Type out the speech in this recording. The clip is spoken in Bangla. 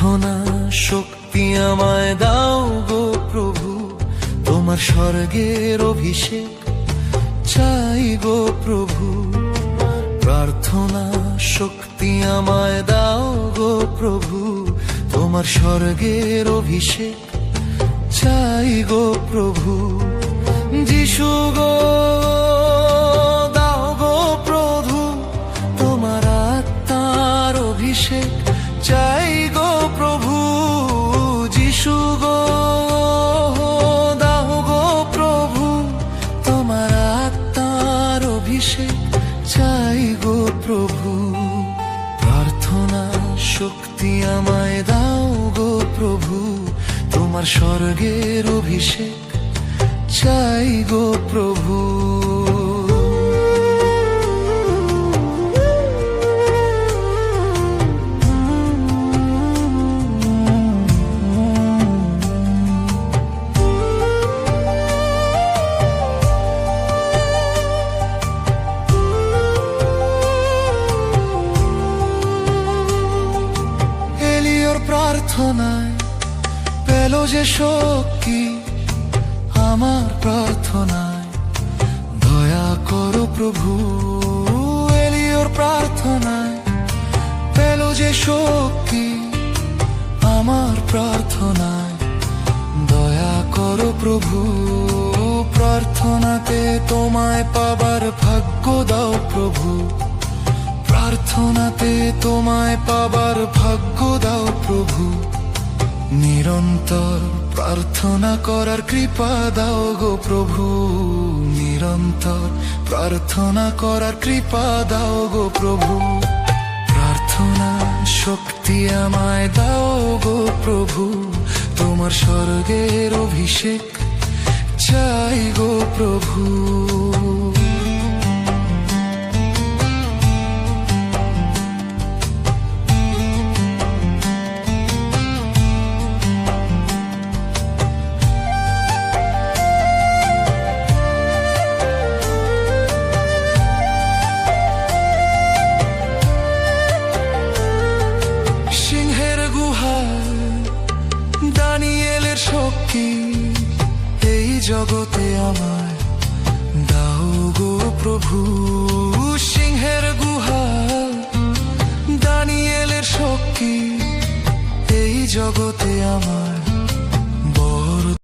প্রার্থনা শক্তি আমায় দাও গো প্রভু, তোমার স্বর্গের অভিষেক চাই গো প্রভু। প্রার্থনা শক্তি আমায় দাও গো প্রভু, তোমার স্বর্গের অভিষেক চাই গো প্রভু। যিশু গো দাও গো প্রভু, তোমার আত্মার অভিষেক চাই গো প্রভু। যিশু গো দাও গো প্রভু, তোমার আত্মার অভিষেক চাই গো প্রভু। প্রার্থনা শক্তি আমায় দাও গো প্রভু, তোমার স্বর্গের অভিষেক চাই গো প্রভু। প্রার্থনায় পেল যে শক্তি, আমার প্রার্থনায় দয়া করো প্রভু। এলিওর প্রার্থনায় পেল যে শক্তি, আমার প্রার্থনায় দয়া করো প্রভু। প্রার্থনাতে তোমায় পাবার ভাগ্য দাও প্রভু, প্রার্থনাতে তোমায় পাবার ভাগ্য দাও প্রভু। নিরন্তর প্রার্থনা করার কৃপা দাও গো প্রভু, নিরন্তর প্রার্থনা করার কৃপা দাও গো প্রভু। প্রার্থনা শক্তি আমায় দাও গো প্রভু, তোমার স্বর্গের অভিষেক চাই গো প্রভু। দানিয়েলের শক্তি এই জগতে আমায় দাও গো প্রভু। সিংহের গুহা দানিয়েলের শক্তি এই জগতে আমায়